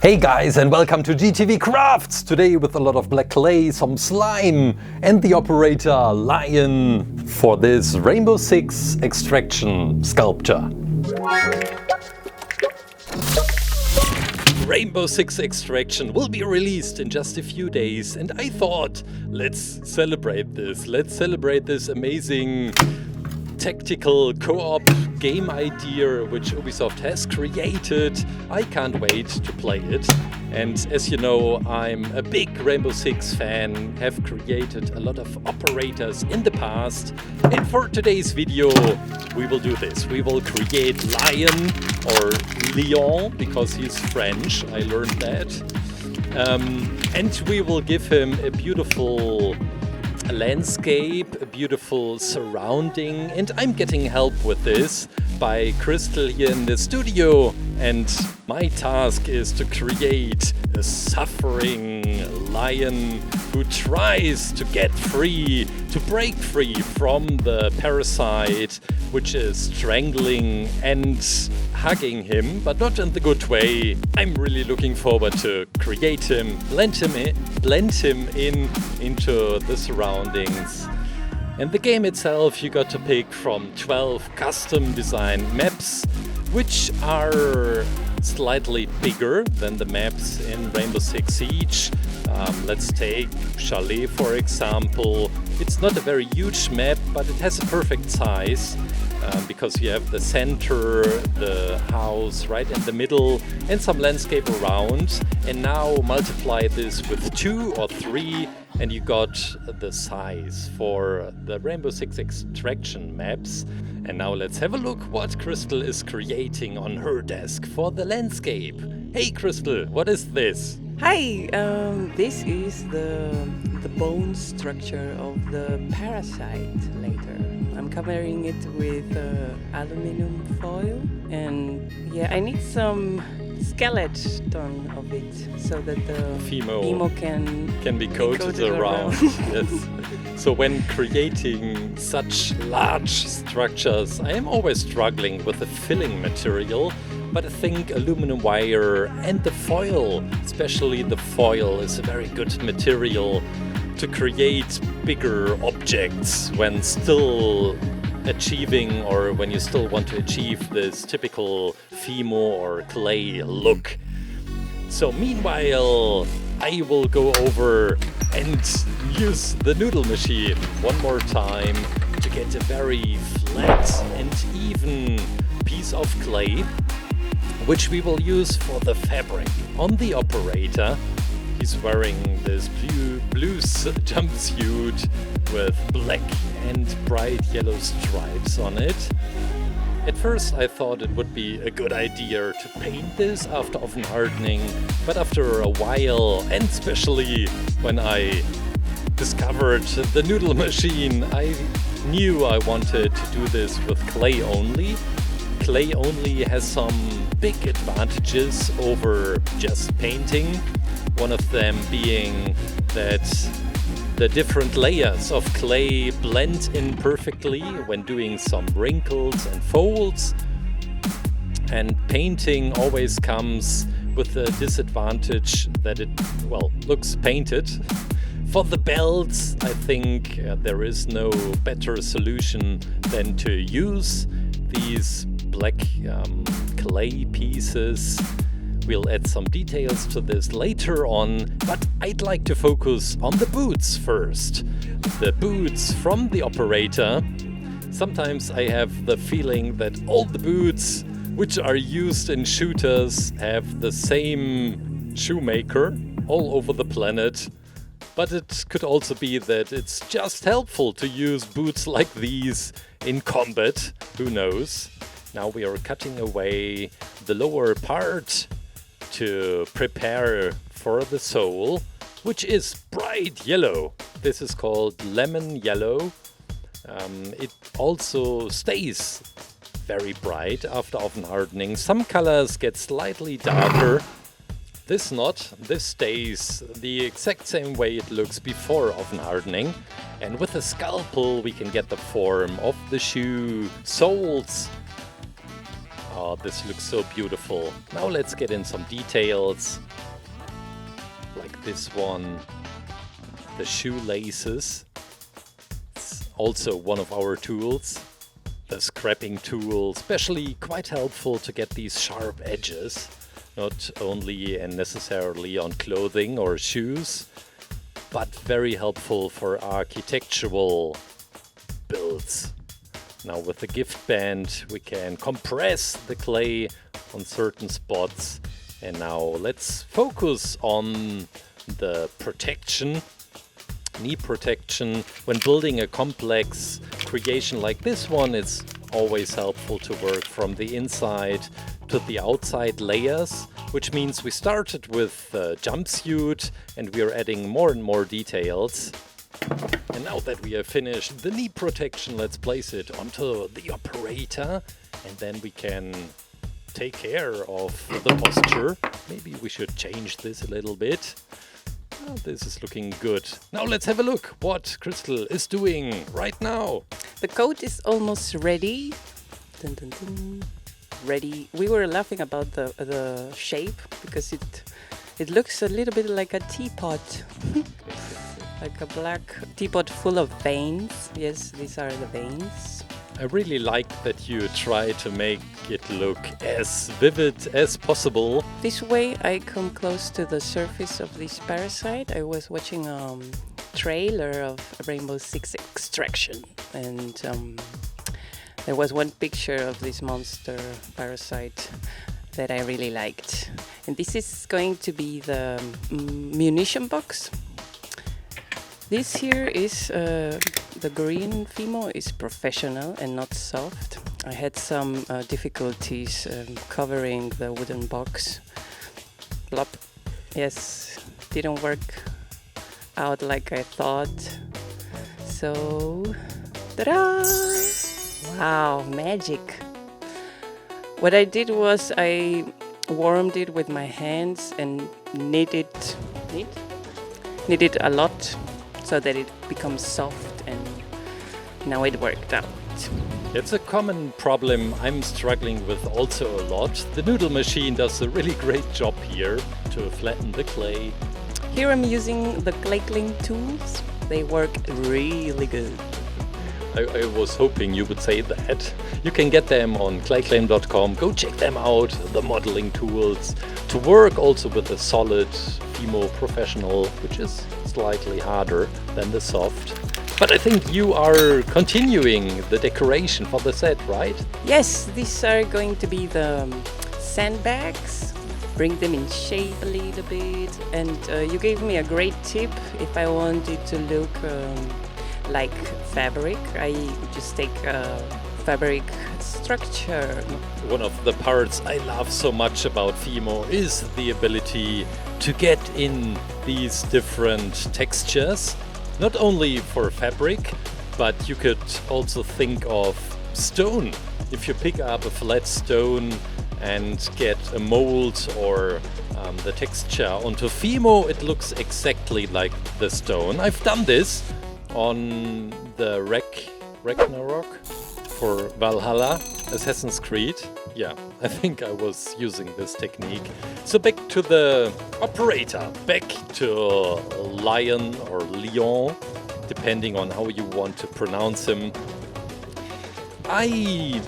Hey guys, and welcome to gTV Crafts! Today with a lot of black clay, some slime and the operator lion for this Rainbow Six extraction sculpture. Rainbow Six Extraction will be released in just a few days, and I thought, let's celebrate this. Let's celebrate this amazing tactical co-op game idea which Ubisoft has created. I can't wait to play it. And as you know, I'm a big Rainbow Six fan, have created a lot of operators in the past. And for today's video, we will do this. We will create Lion or Lion because he's French, I learned that. And we will give him a beautiful landscape, a beautiful surrounding, and I'm getting help with this by Crystal here in the studio, and my task is to create a suffering lion who tries to get free, to break free from the parasite which is strangling and hugging him, but not in the good way. I'm really looking forward to create him, blend him in into the surroundings. And the game itself, you got to pick from 12 custom designed maps, which are slightly bigger than the maps in Rainbow Six Siege. Let's take Chalet for example. It's not a very huge map, but it has a perfect size. Because you have the center, the house right in the middle, and some landscape around. And now multiply this with 2 or 3, and you got the size for the Rainbow Six Extraction maps. And now let's have a look what Crystal is creating on her desk for the landscape. Hey Crystal, what is this? Hi, this is the bone structure of the Parasite later. I'm covering it with aluminum foil, and yeah, I need some skeleton of it so that the Fimo can be coated around. Yes. So when creating such large structures, I am always struggling with the filling material. But I think aluminum wire and the foil, especially the foil, is a very good material to create bigger objects when still achieving, or when you still want to achieve this typical Fimo or clay look. So meanwhile, I will go over and use the noodle machine one more time to get a very flat and even piece of clay, which we will use for the fabric. On the operator, he's wearing this blue jumpsuit with black and bright yellow stripes on it. At first I thought it would be a good idea to paint this after oven hardening, but after a while, and especially when I discovered the noodle machine, I knew I wanted to do this with clay only. Clay only has some big advantages over just painting. One of them being that the different layers of clay blend in perfectly when doing some wrinkles and folds. And painting always comes with the disadvantage that it, well, looks painted. For the belts, I think there is no better solution than to use these black clay pieces. We'll add some details to this later on, but I'd like to focus on the boots first. The boots from the operator. Sometimes I have the feeling that all the boots which are used in shooters have the same shoemaker all over the planet. But it could also be that it's just helpful to use boots like these in combat, who knows. Now we are cutting away the lower part to prepare for the sole, which is bright yellow. This is called lemon yellow. It also stays very bright after oven hardening. Some colors get slightly darker. This not. This stays the exact same way it looks before oven hardening. And with a scalpel we can get the form of the shoe soles. Oh, this looks so beautiful. Now let's get in some details. Like this one, the shoelaces. It's also one of our tools. The scrapping tool, especially quite helpful to get these sharp edges. Not only and necessarily on clothing or shoes, but very helpful for architectural builds. Now with the gift band we can compress the clay on certain spots. And now let's focus on the protection, knee protection. When building a complex creation like this one, it's always helpful to work from the inside to the outside layers, which means we started with the jumpsuit and we are adding more and more details. And now that we have finished the knee protection, let's place it onto the operator and then we can take care of the posture. Maybe we should change this a little bit. Oh, this is looking good. Now let's have a look what Crystal is doing right now. The coat is almost ready. Dun, dun, dun. Ready. We were laughing about the shape because it looks a little bit like a teapot. Like a black teapot full of veins. Yes, these are the veins. I really like that you try to make it look as vivid as possible. This way I come close to the surface of this parasite. I was watching a trailer of Rainbow Six Extraction and there was one picture of this monster parasite that I really liked. And this is going to be the munition box. This here is the green Fimo is professional and not soft. I had some difficulties covering the wooden box. Blop. Yes, didn't work out like I thought. So, ta-da! Wow, magic! What I did was I warmed it with my hands and kneaded a lot so that it becomes soft, and now it worked out. It's a common problem I'm struggling with also a lot. The noodle machine does a really great job here to flatten the clay. Here I'm using the ClayClaim tools. They work really good. I was hoping you would say that. You can get them on ClayClaim.com. Go check them out, the modeling tools. To work also with the solid Fimo Professional, which is slightly harder than the soft. But I think you are continuing the decoration for the set, right? Yes, these are going to be the sandbags. Bring them in shape a little bit. And you gave me a great tip. If I want it to look like fabric, I just take fabric structure. One of the parts I love so much about Fimo is the ability to get in these different textures. Not only for fabric, but you could also think of stone. If you pick up a flat stone and get a mold or the texture onto Fimo, it looks exactly like the stone. I've done this on the Ragnarok for Valhalla, Assassin's Creed. Yeah, I think I was using this technique. So back to the operator, back to Lion or Lion, depending on how you want to pronounce him. I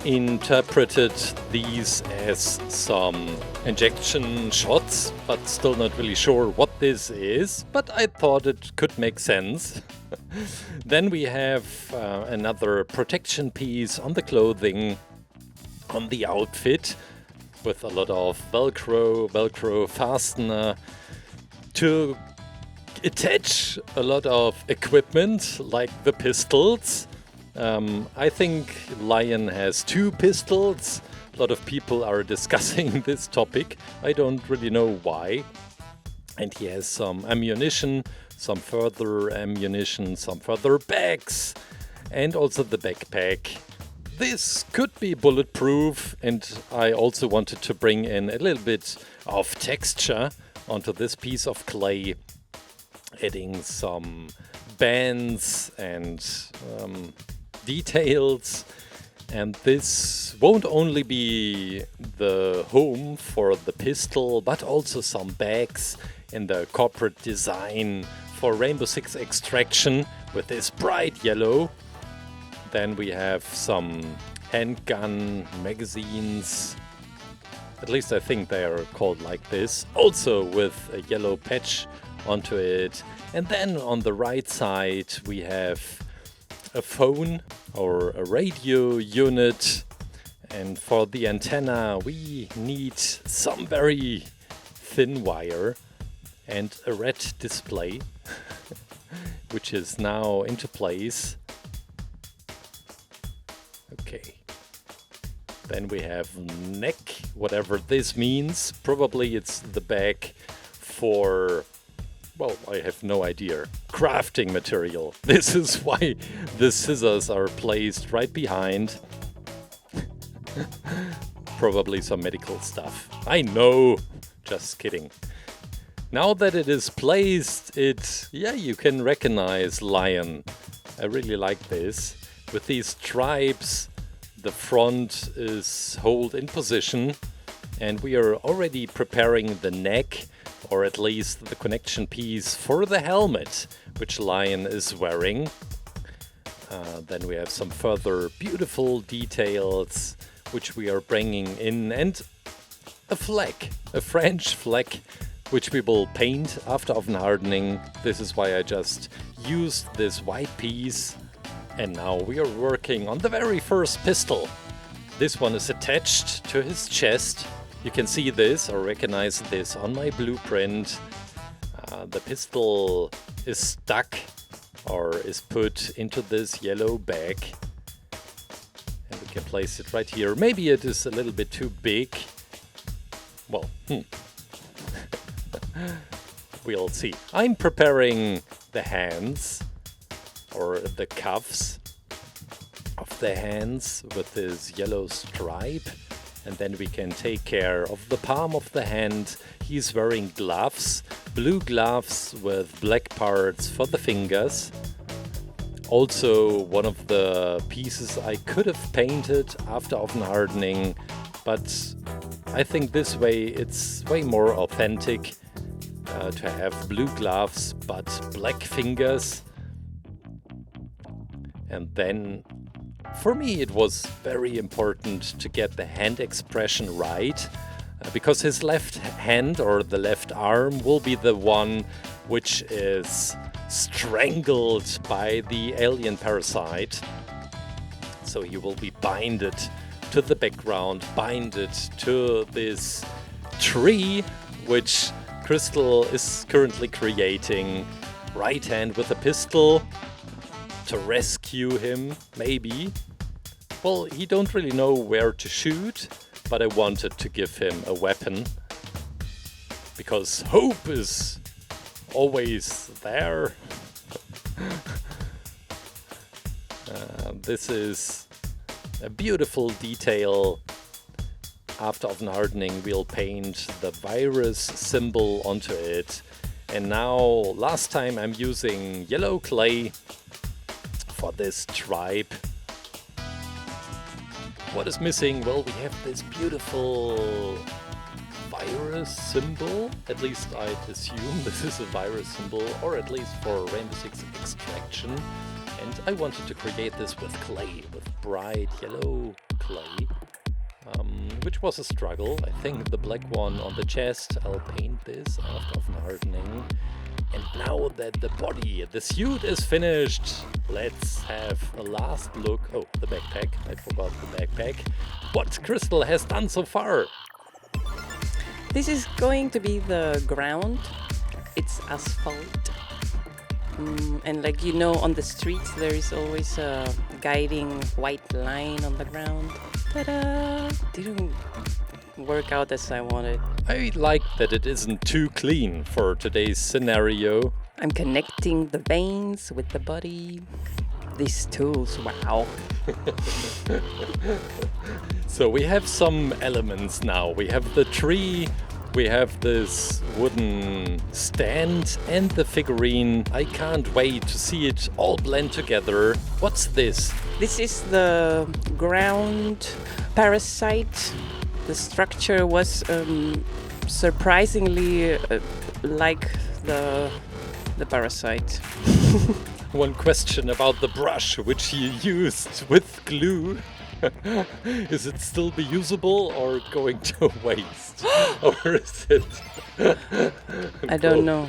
interpreted these as some injection shots, but still not really sure what this is, but I thought it could make sense. Then we have another protection piece on the clothing, on the outfit, with a lot of Velcro fastener to attach a lot of equipment like the pistols. I think Lion has 2 pistols. A lot of people are discussing this topic. I don't really know why. And he has some ammunition, some further ammunition, some further bags, and also the backpack. This could be bulletproof, and I also wanted to bring in a little bit of texture onto this piece of clay, adding some bands and details. And this won't only be the home for the pistol, but also some bags in the corporate design for Rainbow Six Extraction with this bright yellow. Then we have some handgun magazines. At least I think they are called like this. Also with a yellow patch onto it. And then on the right side we have a phone or a radio unit, and for the antenna we need some very thin wire and a red display which is now into place. Okay, then we have neck, whatever this means. Probably it's the bag for, well, I have no idea, crafting material. This is why the scissors are placed right behind. Probably some medical stuff. I know, just kidding. Now that it is placed, you can recognize lion. I really like this. With these stripes, the front is held in position, and we are already preparing the neck, or at least the connection piece for the helmet, which Lion is wearing. Then we have some further beautiful details, which we are bringing in, and a flag, a French flag, which we will paint after oven hardening. This is why I just used this white piece. And now we are working on the very first pistol. This one is attached to his chest. You can see this or recognize this on my blueprint. The pistol is stuck or is put into this yellow bag. And we can place it right here. Maybe it is a little bit too big. Well, we'll see. I'm preparing the hands, or the cuffs of the hands with this yellow stripe, and then we can take care of the palm of the hand. He's wearing gloves, blue gloves with black parts for the fingers. Also one of the pieces I could have painted after oven hardening, but I think this way it's way more authentic to have blue gloves but black fingers. And then, for me, it was very important to get the hand expression right, because his left hand or the left arm will be the one which is strangled by the alien Parasite. So he will be binded to the background, binded to this tree, which Crystal is currently creating. Right hand with a pistol to rescue him, maybe. Well, he don't really know where to shoot, but I wanted to give him a weapon, because hope is always there. This is a beautiful detail. After oven hardening, we'll paint the virus symbol onto it. And now, last time I'm using yellow clay for this stripe. What is missing? Well, we have this beautiful virus symbol. At least I'd assume this is a virus symbol, or at least for Rainbow Six Extraction. And I wanted to create this with clay, with bright yellow clay, which was a struggle. I think the black one on the chest, I'll paint this after oven hardening. And now that the body, the suit is finished, let's have a last look. Oh, the backpack. I forgot the backpack. What Crystal has done so far. This is going to be the ground. It's asphalt. And like you know, on the streets there is always a guiding white line on the ground. Ta-da! Didn't work out as I wanted. I like that it isn't too clean for today's scenario. I'm connecting the veins with the body. These tools, wow. So we have some elements now. We have the tree We have this wooden stand and the figurine. I can't wait to see it all blend together. What's this? This is the ground Parasite. The structure was surprisingly like the Parasite. One question about the brush which you used with glue. Is it still be usable or going to waste? Or is it? I don't know.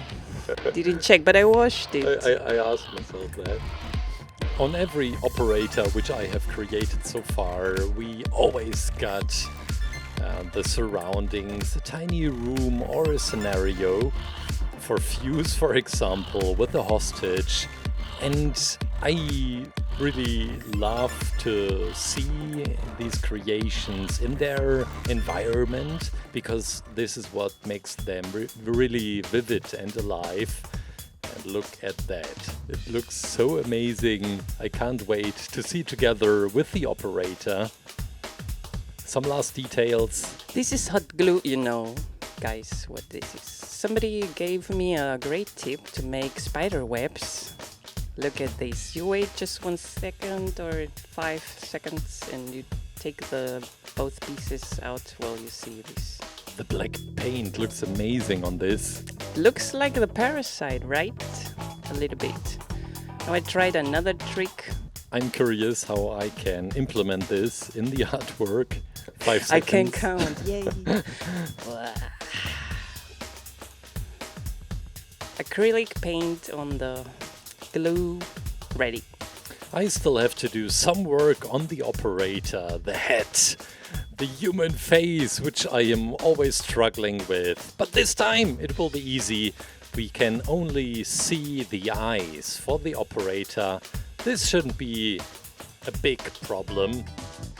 Didn't check, but I washed it. I asked myself that. On every operator which I have created so far, we always got the surroundings, a tiny room or a scenario for Fuse, for example, with a hostage. And I really love to see these creations in their environment, because this is what makes them really vivid and alive. And look at that. It looks so amazing. I can't wait to see together with the operator. Some last details. This is hot glue, you know, guys, what this is. Somebody gave me a great tip to make spider webs. Look at this. You wait just 1 second or 5 seconds and you take the both pieces out while you see this. The black paint looks amazing on this. Looks like the Parasite, right? A little bit. Now I tried another trick. I'm curious how I can implement this in the artwork. 5 seconds. I can count. Yay! Acrylic paint on the glue, ready. I still have to do some work on the operator, the head, the human face, which I am always struggling with. But this time it will be easy. We can only see the eyes for the operator. This shouldn't be a big problem.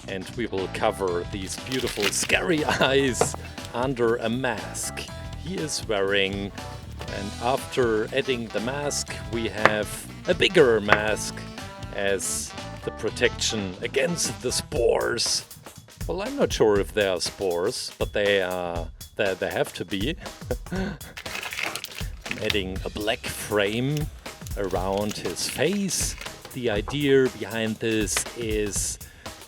And we will cover these beautiful scary eyes under a mask he is wearing. And after adding the mask, we have a bigger mask as the protection against the spores. Well, I'm not sure if they are spores, but they have to be. I'm adding a black frame around his face. The idea behind this is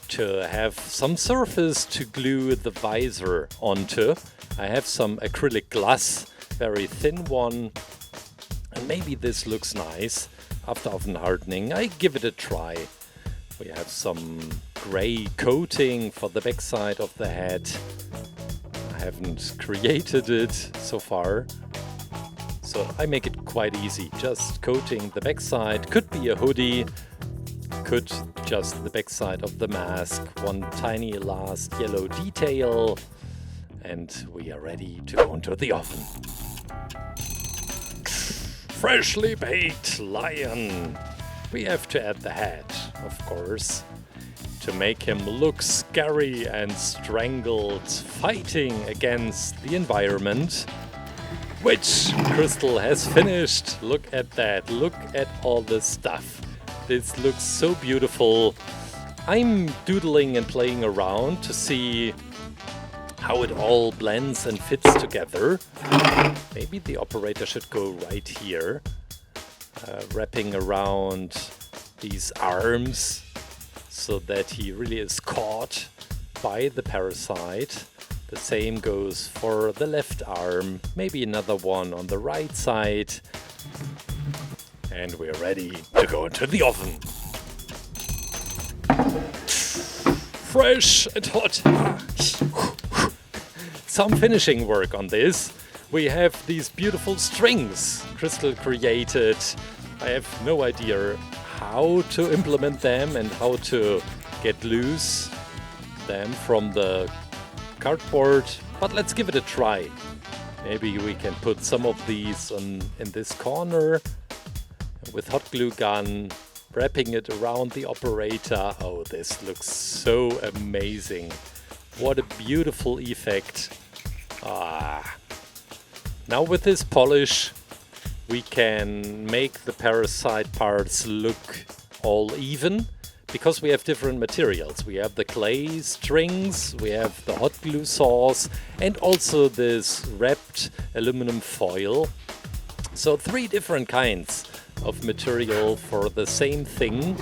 to have some surface to glue the visor onto. I have some acrylic glass, very thin one, and maybe this looks nice. After oven hardening, I give it a try. We have some gray coating for the backside of the head. I haven't created it so far, so I make it quite easy. Just coating the backside. Could be a hoodie, could just the backside of the mask. One tiny last yellow detail, and we are ready to go into the oven. Freshly baked lion. We have to add the head, of course, to make him look scary and strangled, fighting against the environment, which Crystal has finished. Look at that. Look at all this stuff. This looks so beautiful. I'm doodling and playing around to see how it all blends and fits together. Maybe the operator should go right here, wrapping around these arms so that he really is caught by the parasite. The same goes for the left arm, maybe another one on the right side. And we're ready to go into the oven. Fresh and hot. Some finishing work on this. We have these beautiful strings Crystal created. I have no idea how to implement them and how to get loose them from the cardboard, but let's give it a try. Maybe we can put some of these in this corner with hot glue gun, wrapping it around the operator. Oh, this looks so amazing. What a beautiful effect. Now with this polish, we can make the parasite parts look all even, because we have different materials. We have the clay strings, we have the hot glue sauce, and also this wrapped aluminum foil. So 3 different kinds of material for the same thing,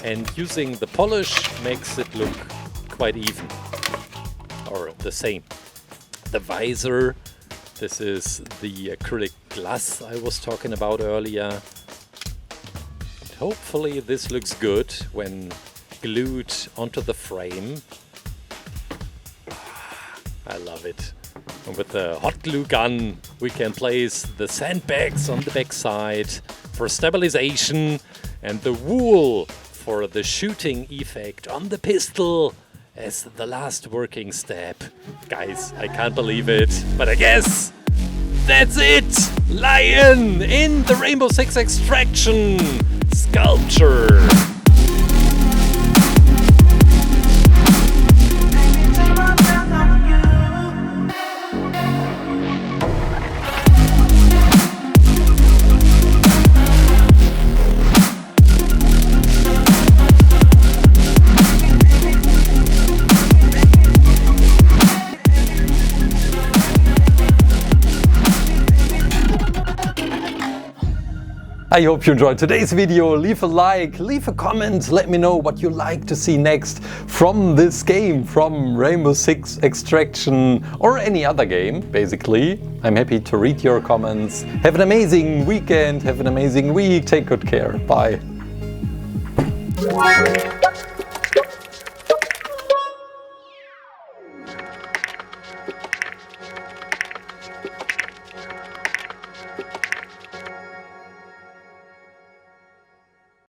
and using the polish makes it look quite even, or the same. The visor, this is the acrylic glass I was talking about earlier. And hopefully this looks good when glued onto the frame. I love it. And with the hot glue gun we can place the sandbags on the back side for stabilization and the wool for the shooting effect on the pistol as the last working step. Guys, I can't believe it, but I guess that's it! Lion in the Rainbow Six Extraction sculpture! I hope you enjoyed today's video. Leave a like, leave a comment, let me know what you like to see next from this game, from Rainbow Six Extraction or any other game, basically. I'm happy to read your comments. Have an amazing weekend, have an amazing week, take good care, bye.